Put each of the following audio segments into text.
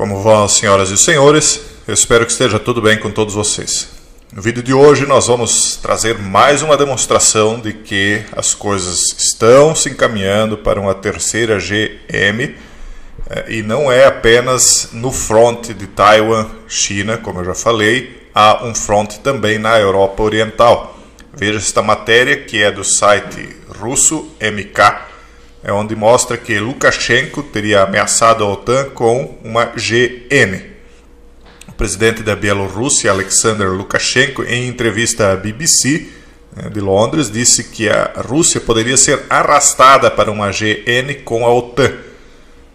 Como vão, senhoras e senhores? Eu espero que esteja tudo bem com todos vocês. No vídeo de hoje nós vamos trazer mais uma demonstração de que as coisas estão se encaminhando para uma terceira GM e não é apenas no front de Taiwan, China, como eu já falei, há um front também na Europa Oriental. Veja esta matéria que é do site russo MK, onde mostra que Lukashenko teria ameaçado a OTAN com uma GN. O presidente da Bielorrússia, Alexander Lukashenko, em entrevista à BBC de Londres, disse que a Rússia poderia ser arrastada para uma GN com a OTAN.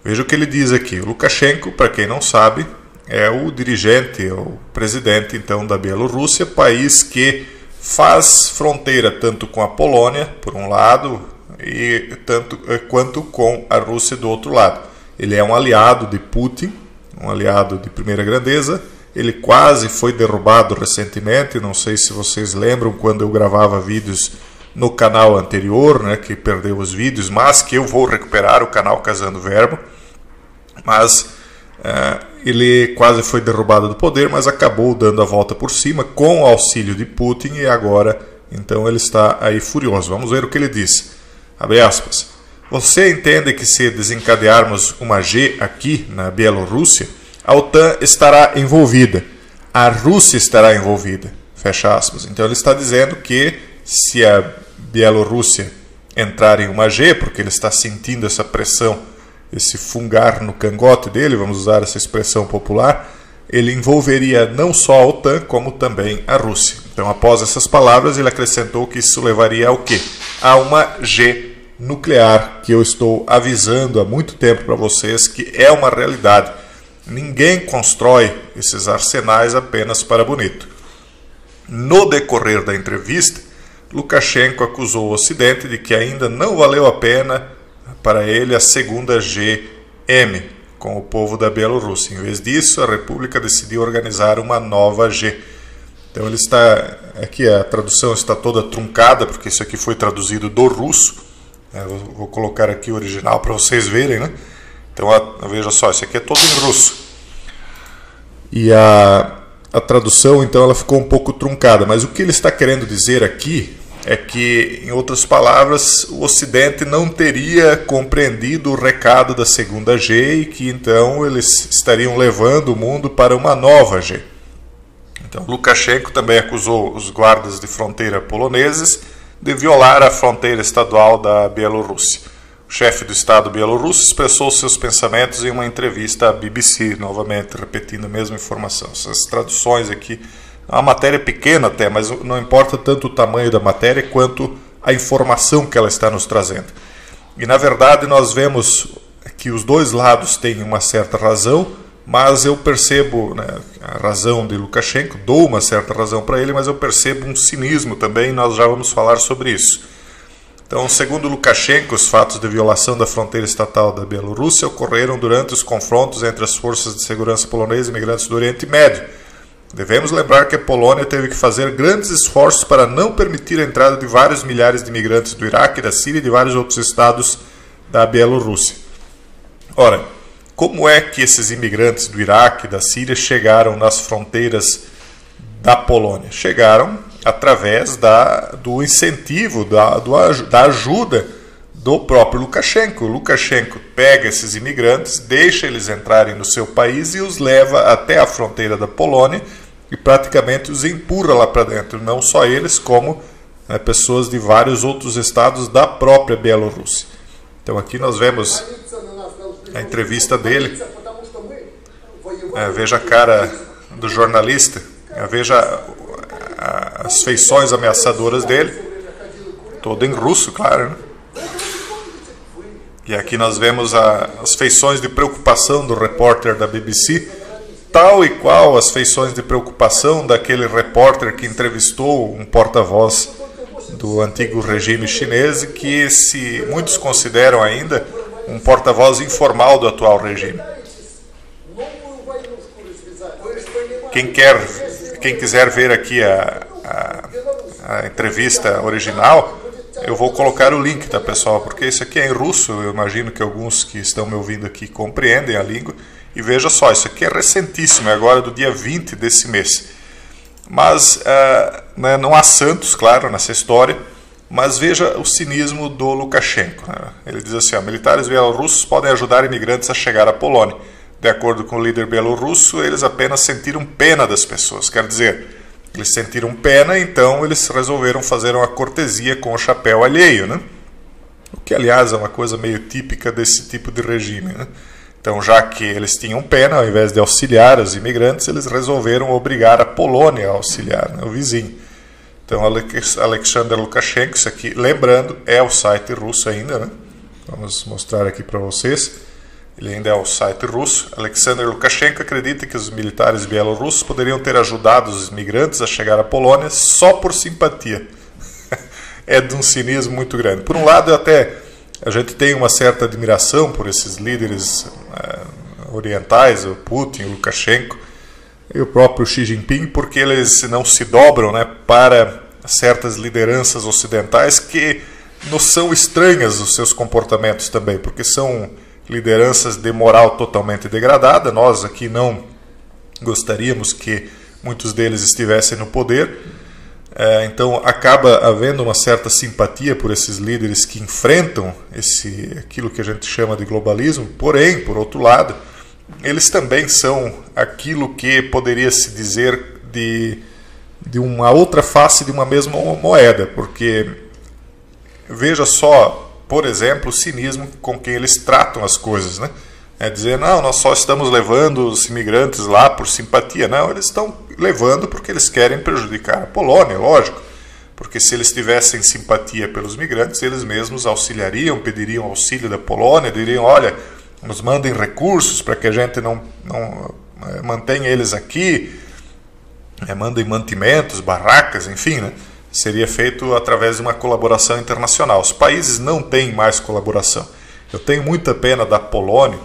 Veja o que ele diz aqui. O Lukashenko, para quem não sabe, é o dirigente, o presidente então da Bielorrússia, país que faz fronteira tanto com a Polônia, por um lado, e tanto quanto com a Rússia do outro lado. Ele é um aliado de Putin, um aliado de primeira grandeza. Ele quase foi derrubado recentemente, não sei se vocês lembram quando eu gravava vídeos no canal anterior, que perdeu os vídeos, mas que eu vou recuperar, o canal Casando Verbo. Mas ele quase foi derrubado do poder, mas acabou dando a volta por cima com o auxílio de Putin e agora então ele está aí furioso. Vamos ver o que ele disse. Abre aspas. Você entende que se desencadearmos uma G aqui na Bielorrússia, a OTAN estará envolvida, a Rússia estará envolvida. Fecha aspas. Então ele está dizendo que se a Bielorrússia entrar em uma G, porque ele está sentindo essa pressão, esse fungar no cangote dele, vamos usar essa expressão popular, ele envolveria não só a OTAN, como também a Rússia. Então, após essas palavras, ele acrescentou que isso levaria ao quê? A uma G nuclear, que eu estou avisando há muito tempo para vocês que é uma realidade. Ninguém constrói esses arsenais apenas para bonito. No decorrer da entrevista, Lukashenko acusou o Ocidente de que ainda não valeu a pena para ele a segunda GM com o povo da Bielorrússia. Em vez disso, a República decidiu organizar uma nova G. Então ele está aqui, a tradução está toda truncada, porque isso aqui foi traduzido do russo. Eu vou colocar aqui o original para vocês verem, Então veja só, isso aqui é todo em russo. E a tradução então ela ficou um pouco truncada, mas o que ele está querendo dizer aqui é que, em outras palavras, o Ocidente não teria compreendido o recado da segunda G e que então eles estariam levando o mundo para uma nova G. Então Lukashenko também acusou os guardas de fronteira poloneses de violar a fronteira estadual da Bielorrússia. O chefe do Estado bielorrusso expressou seus pensamentos em uma entrevista à BBC, novamente repetindo a mesma informação. Essas traduções aqui, é uma matéria pequena até, mas não importa tanto o tamanho da matéria quanto a informação que ela está nos trazendo. E na verdade nós vemos que os dois lados têm uma certa razão, mas eu percebo a razão de Lukashenko, dou uma certa razão para ele, mas eu percebo um cinismo também, e nós já vamos falar sobre isso. Então, segundo Lukashenko, os fatos de violação da fronteira estatal da Bielorrússia ocorreram durante os confrontos entre as forças de segurança polonesas e imigrantes do Oriente Médio. Devemos lembrar que a Polônia teve que fazer grandes esforços para não permitir a entrada de vários milhares de imigrantes do Iraque, da Síria e de vários outros estados da Bielorrússia. Ora, como é que esses imigrantes do Iraque e da Síria chegaram nas fronteiras da Polônia? Chegaram através do incentivo, da ajuda do próprio Lukashenko. O Lukashenko pega esses imigrantes, deixa eles entrarem no seu país e os leva até a fronteira da Polônia e praticamente os empurra lá para dentro. Não só eles, como pessoas de vários outros estados da própria Bielorrússia. Então aqui nós vemos a entrevista dele. Veja a cara do jornalista, veja as feições ameaçadoras dele, todo em russo, claro. E aqui nós vemos as feições de preocupação do repórter da BBC, tal e qual as feições de preocupação daquele repórter que entrevistou um porta-voz do antigo regime chinês, que muitos consideram ainda um porta-voz informal do atual regime. Quem quiser ver aqui a entrevista original, eu vou colocar o link, tá, pessoal? Porque isso aqui é em russo, eu imagino que alguns que estão me ouvindo aqui compreendem a língua. E veja só, isso aqui é recentíssimo, é agora do dia 20 desse mês. Mas né, não há santos, claro, nessa história, mas veja o cinismo do Lukashenko. Né? Ele diz assim, militares bielorrussos podem ajudar imigrantes a chegar à Polônia. De acordo com o líder bielorrusso, eles apenas sentiram pena das pessoas. Quer dizer, eles sentiram pena, então eles resolveram fazer uma cortesia com o chapéu alheio, né? O que, aliás, é uma coisa meio típica desse tipo de regime, né? Então, já que eles tinham pena, ao invés de auxiliar os imigrantes, eles resolveram obrigar a Polônia a auxiliar, né, o vizinho. Então, Alexander Lukashenko, isso aqui, lembrando, é o site russo ainda, né? Vamos mostrar aqui para vocês. Ele ainda é o site russo. Alexander Lukashenko acredita que os militares bielorrussos poderiam ter ajudado os imigrantes a chegar à Polônia só por simpatia. É de um cinismo muito grande. Por um lado, a gente tem uma certa admiração por esses líderes orientais, o Putin, o Lukashenko e o próprio Xi Jinping, porque eles não se dobram, né, para certas lideranças ocidentais que nos são estranhas os seus comportamentos também, porque são lideranças de moral totalmente degradada. Nós aqui não gostaríamos que muitos deles estivessem no poder. Então acaba havendo uma certa simpatia por esses líderes que enfrentam aquilo que a gente chama de globalismo. Porém, por outro lado, eles também são aquilo que poderia se dizer de uma outra face de uma mesma moeda, porque veja só, por exemplo, o cinismo com que eles tratam as coisas, né? É dizer, não, nós só estamos levando os imigrantes lá por simpatia. Não, eles estão levando porque eles querem prejudicar a Polônia, lógico. Porque se eles tivessem simpatia pelos migrantes, eles mesmos auxiliariam, pediriam auxílio da Polônia, diriam, olha, nos mandem recursos para que a gente não mantenha eles aqui, mandem mantimentos, barracas, enfim, né? Seria feito através de uma colaboração internacional. Os países não têm mais colaboração. Eu tenho muita pena da Polônia,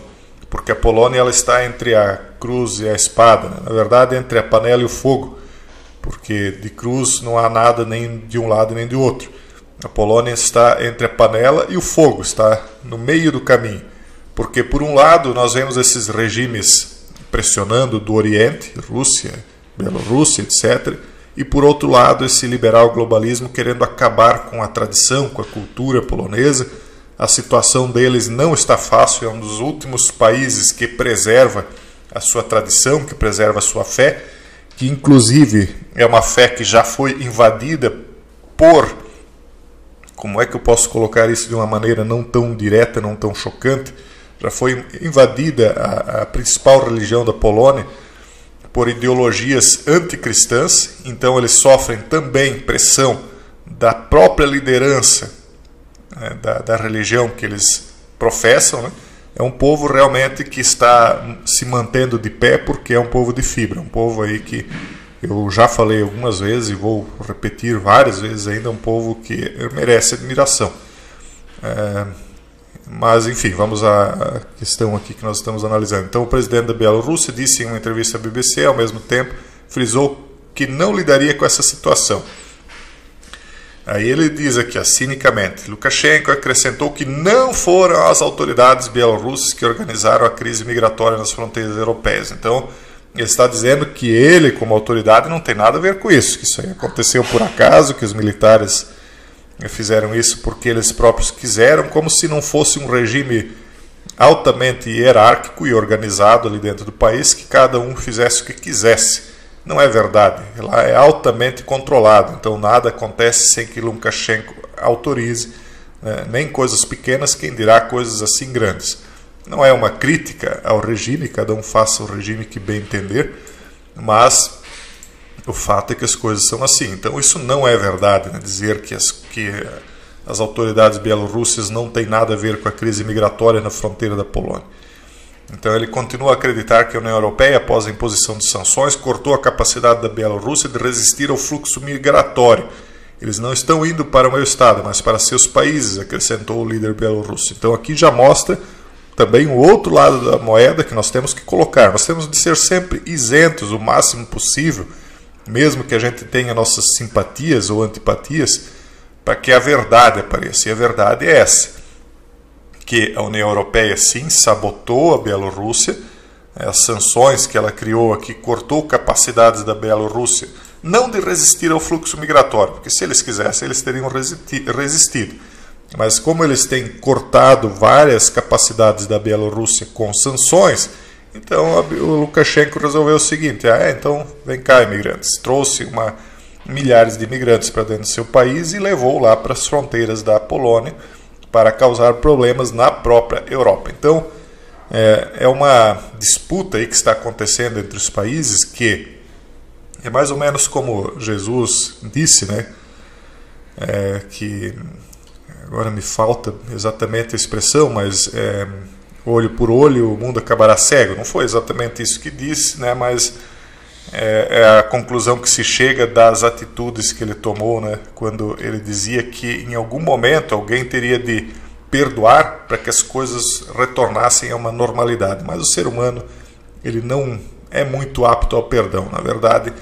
porque a Polônia ela está entre a cruz e a espada, né? Na verdade, entre a panela e o fogo, porque de cruz não há nada nem de um lado nem do outro. A Polônia está entre a panela e o fogo, está no meio do caminho, porque por um lado nós vemos esses regimes pressionando do Oriente, Rússia, Bielorrússia, etc., e por outro lado esse liberal globalismo querendo acabar com a tradição, com a cultura polonesa. A situação deles não está fácil, é um dos últimos países que preserva a sua tradição, que preserva a sua fé, que inclusive é uma fé que já foi invadida por, como é que eu posso colocar isso de uma maneira não tão direta, não tão chocante, já foi invadida a principal religião da Polônia por ideologias anticristãs. Então eles sofrem também pressão da própria liderança da religião que eles professam, né? É um povo realmente que está se mantendo de pé porque é um povo de fibra, um povo aí que eu já falei algumas vezes e vou repetir várias vezes ainda, um povo que merece admiração. Mas enfim, vamos à questão aqui que nós estamos analisando. Então o presidente da Bielorrússia disse em uma entrevista à BBC, ao mesmo tempo frisou que não lidaria com essa situação. Aí ele diz aqui, cinicamente, Lukashenko acrescentou que não foram as autoridades bielorrussas que organizaram a crise migratória nas fronteiras europeias. Então, ele está dizendo que ele, como autoridade, não tem nada a ver com isso, que isso aí aconteceu por acaso, que os militares fizeram isso porque eles próprios quiseram, como se não fosse um regime altamente hierárquico e organizado ali dentro do país, que cada um fizesse o que quisesse. Não é verdade, lá é altamente controlado, então nada acontece sem que Lukashenko autorize, né? Nem coisas pequenas, quem dirá coisas assim grandes. Não é uma crítica ao regime, cada um faça o regime que bem entender, mas o fato é que as coisas são assim. Então isso não é verdade, né? Dizer que as autoridades bielorrussas não têm nada a ver com a crise migratória na fronteira da Polônia. Então ele continua a acreditar que a União Europeia, após a imposição de sanções, cortou a capacidade da Bielorrússia de resistir ao fluxo migratório. Eles não estão indo para o meu estado, mas para seus países, acrescentou o líder bielorrusso. Então aqui já mostra também o outro lado da moeda que nós temos que colocar. Nós temos de ser sempre isentos o máximo possível, mesmo que a gente tenha nossas simpatias ou antipatias, para que a verdade apareça. E a verdade é essa, que a União Europeia sim sabotou a Bielorrússia, as sanções que ela criou aqui, cortou capacidades da Bielorrússia, não de resistir ao fluxo migratório, porque se eles quisessem, eles teriam resistido. Mas como eles têm cortado várias capacidades da Bielorrússia com sanções, então o Lukashenko resolveu o seguinte: então vem cá, imigrantes. Trouxe milhares de imigrantes para dentro do seu país e levou lá para as fronteiras da Polônia para causar problemas na própria Europa. Então, é uma disputa aí que está acontecendo entre os países, que é mais ou menos como Jesus disse, né? Que agora me falta exatamente a expressão, mas olho por olho o mundo acabará cego. Não foi exatamente isso que disse, né? Mas é a conclusão que se chega das atitudes que ele tomou, né? Quando ele dizia que em algum momento alguém teria de perdoar para que as coisas retornassem a uma normalidade. Mas o ser humano, ele não é muito apto ao perdão. Na verdade,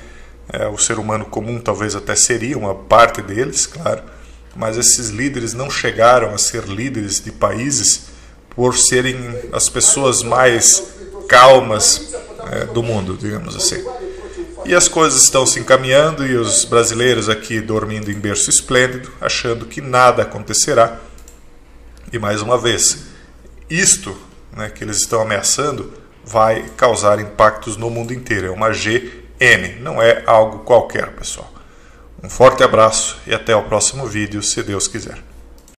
o ser humano comum talvez até seria uma parte deles, claro, mas esses líderes não chegaram a ser líderes de países por serem as pessoas mais calmas do mundo, digamos assim. E as coisas estão se encaminhando e os brasileiros aqui dormindo em berço esplêndido, achando que nada acontecerá. E mais uma vez, isto, né, que eles estão ameaçando vai causar impactos no mundo inteiro. É uma GM, não é algo qualquer, pessoal. Um forte abraço e até o próximo vídeo, se Deus quiser.